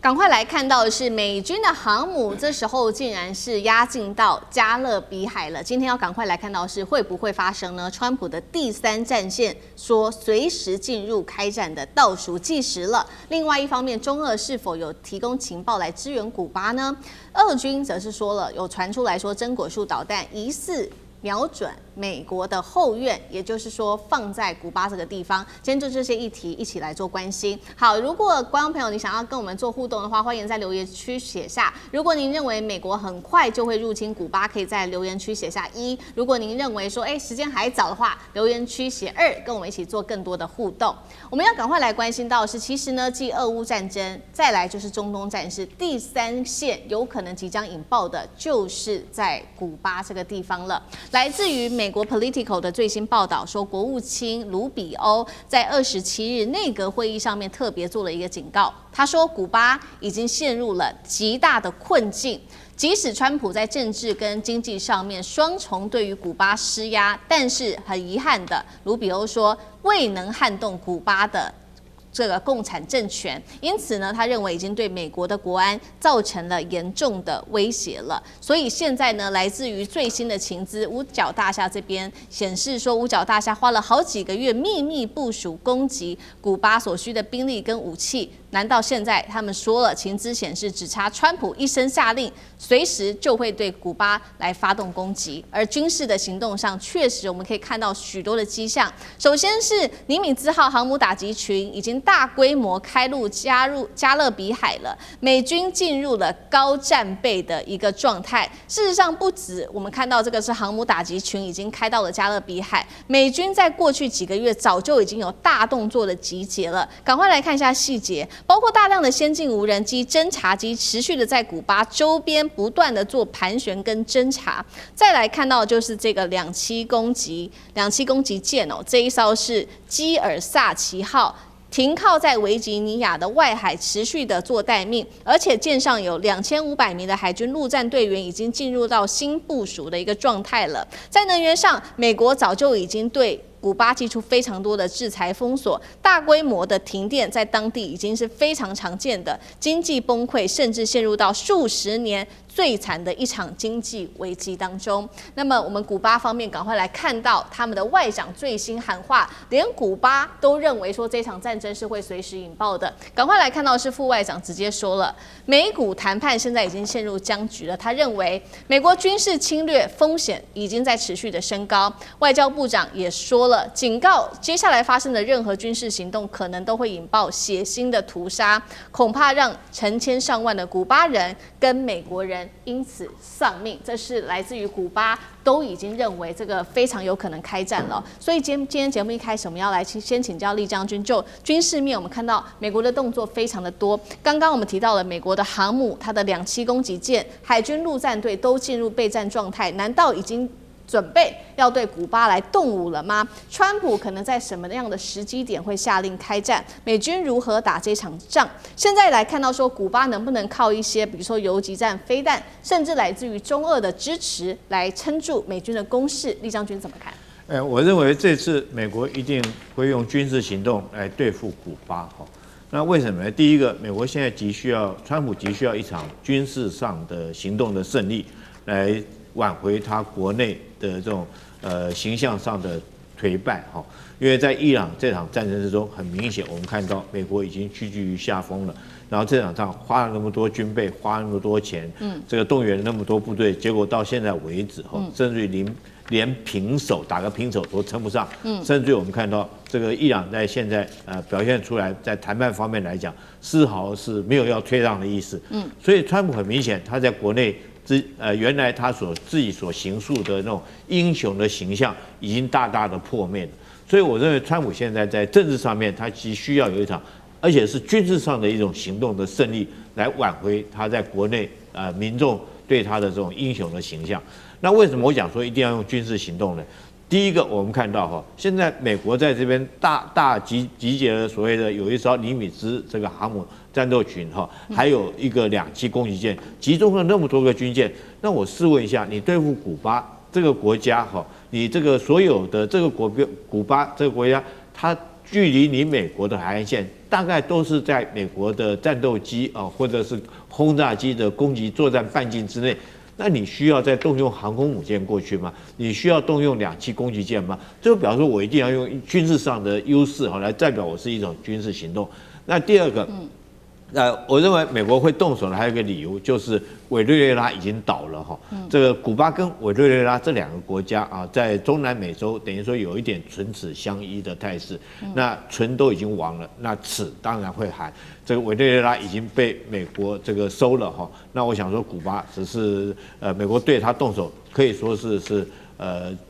趕快來看到的是美軍的航母，這時候竟然是壓進到加勒比海了。今天要趕快來看到的是會不會發生呢？川普的第3戰線說隨時進入開戰的倒數計時了。另外一方面，中俄是否有提供情報來支援古巴呢？俄軍則是說了，有傳出來說真果樹導彈疑似瞄準美國的後院，也就是說放在古巴這個地方。今天就這些議題一起來做關心。好，如果觀眾朋友你想要跟我們做互動的話，歡迎在留言區寫下。如果您認為美國很快就會入侵古巴，可以在留言區寫下1。如果您認為說時間還早的話，留言區寫2，跟我們一起做更多的互動。我們要趕快來關心到的是，其實呢，繼俄烏戰爭，再來就是中東戰事，第3線有可能即將引爆的，就是在古巴這個地方了。來自於美國 Politico 的最新報道說，國務卿盧比歐在27日內閣會議上面特別做了一個警告。他說，古巴已經陷入了極大的困境，即使川普在政治跟經濟上面雙重對於古巴施壓，但是很遺憾的，盧比歐說未能撼動古巴的這個共產政權，因此呢，他認為已經對美國的國安造成了嚴重的威脅了。所以現在呢，來自於最新的情資，五角大廈這邊顯示說，五角大廈花了好幾個月秘密部署攻擊古巴所需的兵力跟武器。難道現在他們說了，情資顯示只差川普一聲下令，隨時就會對古巴來發動攻擊？而軍事的行動上，確實我們可以看到許多的跡象。首先是尼米茲號航母打擊群已經大規模開路加入加勒比海了，美軍進入了高戰備的一個狀態。事實上，不止我們看到這個是航母打擊群已經開到了加勒比海，美軍在過去幾個月早就已經有大動作的集結了。趕快來看一下細節。包括大量的先進無人機、偵察機持續的在古巴周邊不斷的做盤旋跟偵察。再來看到就是這個兩棲攻擊艦哦，這一艘是基爾薩奇號，停靠在維吉尼亞的外海，持續的做待命，而且艦上有2500名的海軍陸戰隊員已經進入到新部署的一個狀態了。在能源上，美國早就已經对古巴祭出非常多的制裁封鎖，大規模的停電在当地已經是非常常見的，經濟崩潰甚至陷入到數十年最慘的一場經濟危機當中。那麼我們古巴方面趕快來看到他們的外長最新喊話，連古巴都認為說這場戰爭是會隨時引爆的。趕快來看到是副外長直接說了，美古談判現在已經陷入僵局了，他認為美國軍事侵略風險已經在持續的升高。外交部長也說了，警告接下來發生的任何軍事行動可能都會引爆血腥的屠殺，恐怕讓成千上萬的古巴人跟美國人因此喪命。這是來自於古巴都已經認為這個非常有可能開戰了。所以今天節目一開始，我們要來先請教酈將軍，就軍事面我們看到美國的動作非常的多。剛剛我們提到了美國的航母、它的2棲攻擊艦、海軍陸戰隊都進入備戰狀態，難道已經準備要對古巴來動武了嗎？川普可能在什麼樣的時機點會下令開戰？美軍如何打這場仗？現在來看到說，古巴能不能靠一些，比如說游擊戰、飛彈，甚至來自於中俄的支持，來撐住美軍的攻勢？酈將軍怎麼看？我認為這次美國一定會用軍事行動來對付古巴。那為什麼呢？第一個，美國現在川普急需要一場軍事上的行動的勝利，來挽回他國內的這種形象上的颓敗哈，因為在伊朗這場戰爭之中，很明顯我們看到美國已經屈居於下風了。然後這場仗花了那麼多軍備，花了那麼多錢，這個動員了那麼多部隊，結果到現在為止哈，甚至於連平手打個平手都稱不上，甚至於我們看到這個伊朗在現在表現出來，在談判方面來講，絲毫是沒有要退讓的意思。所以川普很明顯他在國內原來他自己所形塑的那種英雄的形象已經大大的破滅了。所以我認為川普現在在政治上面，他急需要有一場，而且是軍事上的一種行動的勝利，來挽回他在國內民眾對他的這種英雄的形象。那為什麼我講說一定要用軍事行動呢？第一個，我們看到哈，現在美國在這邊大集結了所謂的有一艘尼米茲這個航母戰鬥群哈，還有一個2棲攻擊艦，集中了那麼多個軍艦。那我試問一下，你對付古巴這個國家哈，你這個所有的這個古巴這個國家，它距離你美國的海岸線大概都是在美國的戰鬥機啊，或者是轟炸機的攻擊作戰半徑之內。那你需要再動用航空母艦過去嗎？你需要動用2棲攻擊艦嗎？這就表示說我一定要用軍事上的優勢哈，來代表我是一種軍事行動。那第二個。我認為美國會動手的還有一個理由，就是委內瑞拉已經倒了哈。這個古巴跟委內瑞拉這2個國家啊，在中南美洲等於說有一點唇齒相依的態勢。那唇都已經亡了，那齒當然會寒。這個委內瑞拉已經被美國這個收了哈。那我想說，古巴只是美國對他動手，可以說是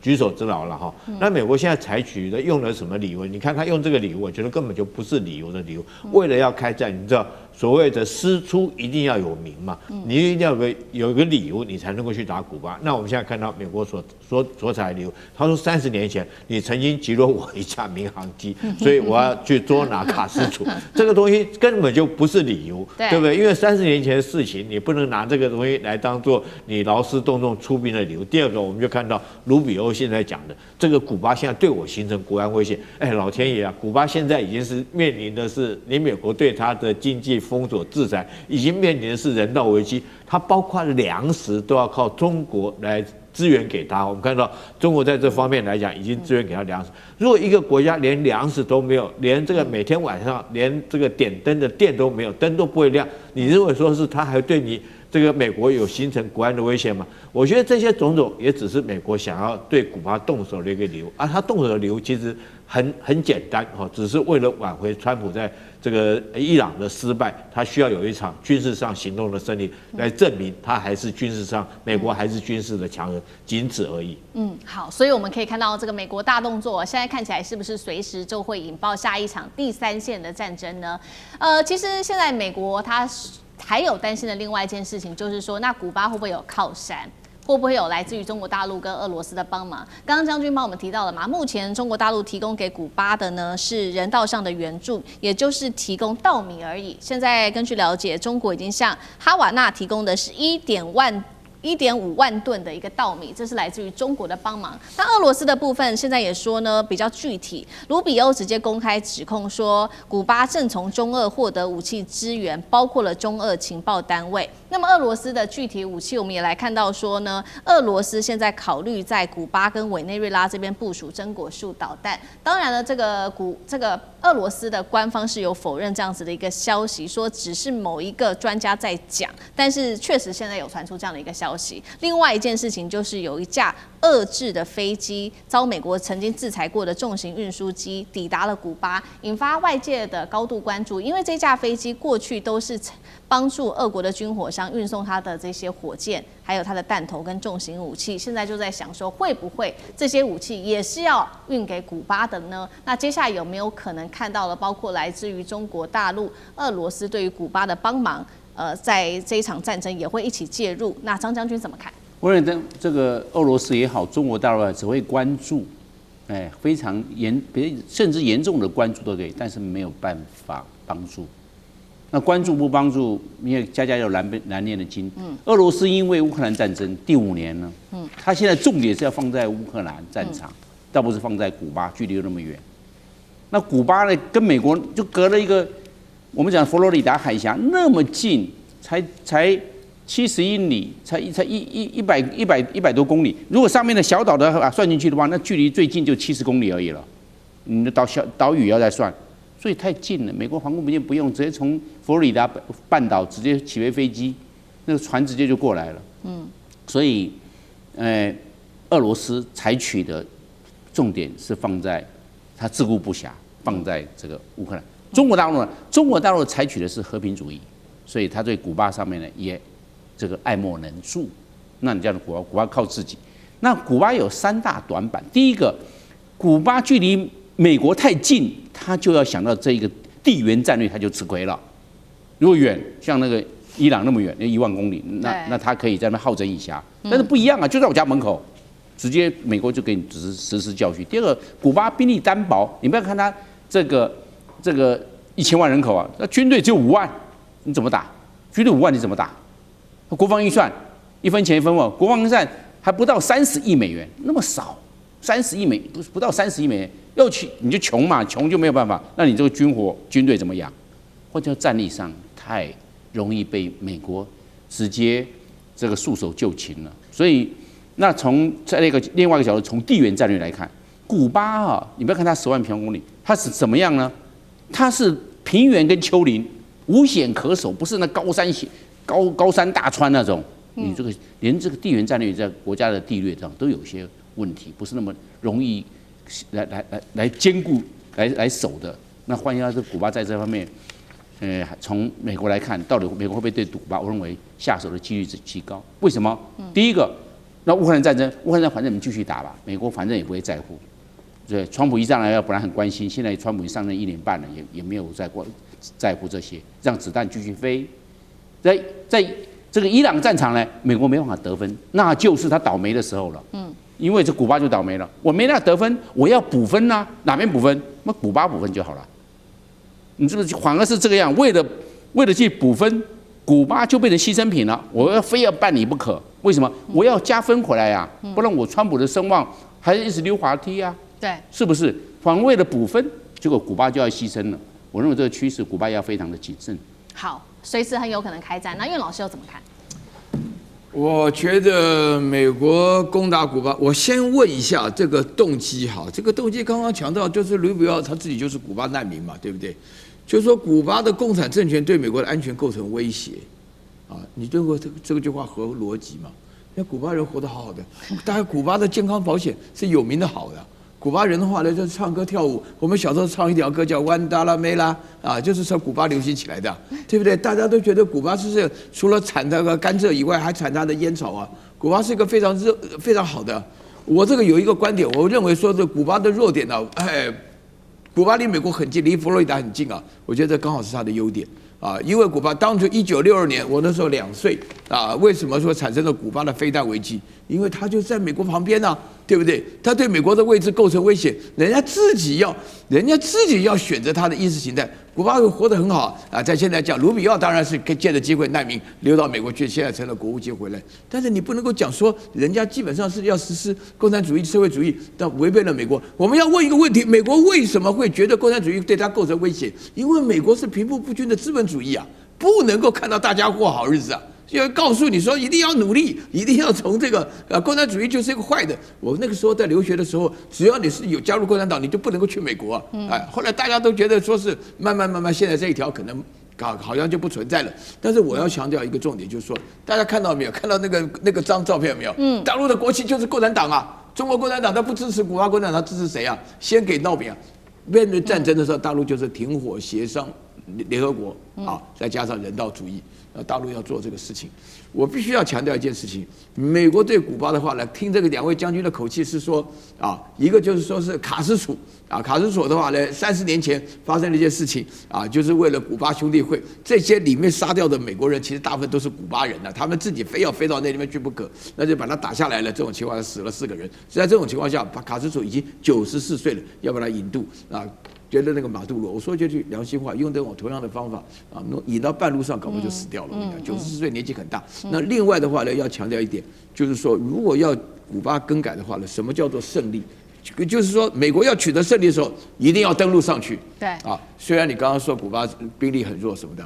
舉手之勞了哈。那美國現在採取的用了什麼理由？你看他用這個理由，我覺得根本就不是理由的理由。為了要開戰，你知道所謂的師出一定要有名嘛，你一定要有一個理由，你才能夠去打古巴。那我們現在看到美國所採的理由，他說30年前你曾經擊落我一架民航機，所以我要去捉拿卡斯楚。這個東西根本就不是理由，對不對？因為30年前的事情，你不能拿這個東西來當做你勞師動眾出兵的理由。第二個，我們就看到盧比歐現在講的，這個古巴現在對我形成國安威脅。哎，老天爺啊，古巴現在已經是面臨的是你美國對他的經濟封鎖制裁，已經面臨的是人道危機。它包括糧食都要靠中國來支援給他。我們看到中國在這方面來講，已經支援給他糧食。如果一個國家連糧食都沒有，連這個每天晚上連這個點燈的電都沒有，燈都不會亮，你認為說是他還對你這個美國有形成國安的威脅嗎？我覺得這些種種也只是美國想要對古巴動手的一個理由，而他動手的理由其實很簡單哈，只是為了挽回川普在這個伊朗的失敗，他需要有一場軍事上行動的勝利來證明他還是軍事上美國還是軍事的強人，僅此而已。好，所以我们可以看到這個美國大動作，現在看起來是不是隨時就會引爆下一場第3線的戰爭呢？其實現在美國它還有擔心的另外一件事情，就是說，那古巴會不會有靠山？會不會有來自於中國大陸跟俄羅斯的幫忙？剛剛將軍幫我們提到了嘛，目前中國大陸提供給古巴的呢是人道上的援助，也就是提供稻米而已。現在根據了解，中國已經向哈瓦那提供的是1.5萬噸的一個稻米，這是來自於中國的幫忙。那俄羅斯的部分現在也說呢比較具體，盧比歐直接公開指控說，古巴正從中俄獲得武器支援，包括了中俄情報單位。那麼俄羅斯的具體武器，我們也來看到說呢，俄羅斯現在考慮在古巴跟委內瑞拉這邊部署真果樹導彈。當然了，這個俄羅斯的官方是有否認這樣子的一個消息，說只是某一個專家在講，但是確實現在有傳出這樣的一個消息。另外一件事情就是有一架俄製的飛機遭美國曾經制裁過的重型運輸機抵達了古巴，引發外界的高度關注，因為這架飛機過去都是幫助俄國的軍火商運送它的這些火箭，還有它的彈頭跟重型武器。現在就在想說，會不會這些武器也是要運給古巴的呢？那接下來有沒有可能看到了，包括來自於中國大陸、俄羅斯對於古巴的幫忙？在這一場戰爭也會一起介入。那張將軍怎麼看？我認為這個俄羅斯也好，中國大陸只會關注，非常甚至嚴重的關注都可以，但是沒有辦法幫助。那關注不幫助，因為家家有難念的經。俄羅斯因為烏克蘭戰爭第5年了，他現在重點是要放在烏克蘭戰場，倒不是放在古巴，距離又那麼遠。那古巴呢，跟美國就隔了一個。我們講佛羅里達海峽那麼近，才70英里，才100多公里。如果上面的小島的算進去的話，那距離最近就70公里而已了。你的島嶼要再算，所以太近了。美國航空母艦不用，直接從佛羅里達半島直接起飛機，那個船直接就過來了。所以，俄羅斯採取的重點是放在他自顧不暇，放在這個烏克蘭。中國大陸呢？中國大陸採取的是和平主義，所以他對古巴上面呢也這個愛莫能助。那你這樣的古巴靠自己。那古巴有3大短板。第一個，古巴距離美國太近，他就要想到這一個地緣戰略，他就吃虧了。如果遠，像那個伊朗那麼遠，那1萬公里，那他可以在那邊好整以暇。但是不一樣啊，就在我家門口，直接美國就給你實施教訓。第二個，古巴兵力單薄，你不要看他這個1000萬人口啊，那軍隊只有5萬，你怎麼打？軍隊5萬你怎麼打？國防預算1分錢1分貨，國防預算還不到30億美元，那麼少， 30億美不到30億美元，要去你就窮嘛，窮就沒有辦法，那你這個軍隊怎麼養？或者戰力上太容易被美國直接這個束手就擒了。所以，那從在另外一個角度，從地緣戰略來看，古巴啊，你不要看它10萬平方公里，它是怎麼樣呢？它是平原跟丘陵無險可守，不是那高山大川那種。你這個連這個地緣戰略在國家的地略上都有些問題，不是那麼容易來兼顧來守的。那換言之，古巴在這方面，從美國來看，到底美國會不會對古巴，我認為下手的幾率是極高。為什麼？第一個，那烏克蘭戰爭反正你們繼續打吧，美國反正也不会在乎。对，川普一上來本來很關心，現在川普上任1年半了，也沒有在乎這些，讓子彈繼續飛。在這個伊朗戰場呢，美國沒辦法得分，那就是他倒霉的時候了。因為這古巴就倒霉了，我沒那得分，我要補分吶，哪邊補分？那古巴補分就好了。你是不是反而是這個樣？為了去補分，古巴就變成犧牲品了。我非要辦你不可，為什麼？我要加分回來呀，不然我川普的声望還一直溜滑梯啊。對，是不是？反而為了補分，結果古巴就要犧牲了。我認為這個趨勢，古巴要非常的謹慎。好，隨時很有可能開戰。那岳老師又怎麼看？我覺得美國攻打古巴，我先問一下這個動機哈，這個動機剛剛強調就是盧比奧他自己就是古巴難民嘛，對不對？就是說古巴的共產政權對美國的安全構成威脅，啊，你認為這個句話合邏輯嗎？那古巴人活得好好的，大概古巴的健康保險是有名的好的。古巴人的話呢，就是唱歌跳舞。我們小時候唱一條歌叫《灣達拉梅拉》啊，就是從古巴流行起來的，對不對？大家都覺得古巴是除了產那個甘蔗以外，還產它的煙草啊。古巴是一個非常好的。我這個有一個觀點，我認為說這古巴的弱點呢，古巴離美國很近，離佛羅里達很近啊。我覺得這剛好是它的優點啊，因為古巴當初1962年，我那時候2歲啊，為什麼說產生了古巴的飛彈危機？因為它就在美國旁邊啊。對不對？他對美國的位置構成威脅，人家自己要選擇他的意識形態。古巴活得很好啊，在現在講，盧比奧當然是借着機會難民流到美國去，現在成了國務卿回來。但是你不能夠講說人家基本上是要實施共產主義、社會主義，但違背了美國。我們要問一個問題：美國為什麼會覺得共產主義對他構成威脅？因為美國是貧富不均的資本主義啊，不能夠看到大家過好日子啊。要告訴你說一定要努力，一定要從這個共產主義就是一個壞的。我那個時候在留學的時候，只要你是有加入共產黨，你就不能夠去美國啊。後來大家都覺得說是慢慢，現在這一條可能好像就不存在了。但是我要強調一個重點，就是說大家看到沒有？看到那個張照片沒有？大陸的國旗就是共產黨啊。中國共產黨他不支持古巴共產黨，他支持誰啊？先給鬧扁啊。面對戰爭的時候，大陸就是停火協商。聯合國啊，再加上人道主義，大陸要做這個事情。我必須要強調一件事情：美國對古巴的話呢，聽這個2位將軍的口氣是說啊，一個就是說是卡斯楚啊，卡斯楚的話呢，30年前發生了一件事情啊，就是為了古巴兄弟會，這些裡面殺掉的美國人，其實大部分都是古巴人啊，他們自己非要飛到那裡面去不可，那就把他打下來了。這種情況下死了4個人，在這種情況下，卡斯楚已經94歲了，要把他引渡啊。覺得那個馬杜羅，我說句良心話，用這種同樣的方法啊，引到半路上，搞不好就死掉了。我跟你講，94歲年紀很大。那另外的話呢，要強調一點，就是說，如果要古巴更改的話呢，什麼叫做勝利？就是說，美國要取得勝利的時候，一定要登陸上去。對啊，雖然你剛剛說古巴兵力很弱什麼的，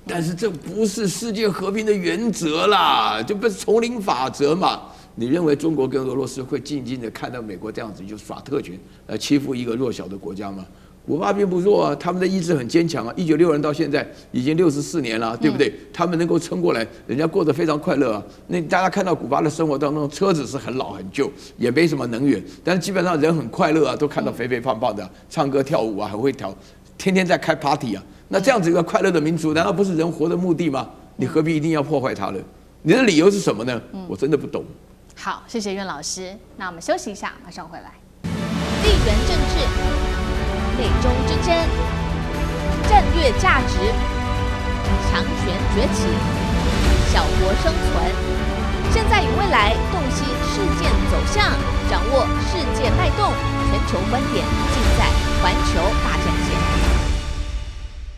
但是這不是世界和平的原則啦，這不是叢林法則嘛？你認為中國跟俄羅斯會靜靜的看到美國這樣子就耍特權，欺負一個弱小的國家嗎？古巴並不弱啊，他們的意志很堅強啊。1962年到現在已經64年了，對不對？他們能夠撐過來，人家過得非常快樂啊。那大家看到古巴的生活當中，車子是很老很舊，也沒什麼能源，但是基本上人很快樂啊，都看到肥肥胖胖的，唱歌跳舞啊，很會跳，天天在開 party 啊。那這樣子一個快樂的民族，難道不是人活的目的嗎？你何必一定要破壞它呢？你的理由是什麼呢？我真的不懂。好，謝謝苑老師。那我們休息一下，馬上回來。地緣政治。美中之爭、戰略價值、強權崛起、小國生存，現在與未來，洞悉事件走向，掌握世界脈動，全球觀點，盡在環球大戰線。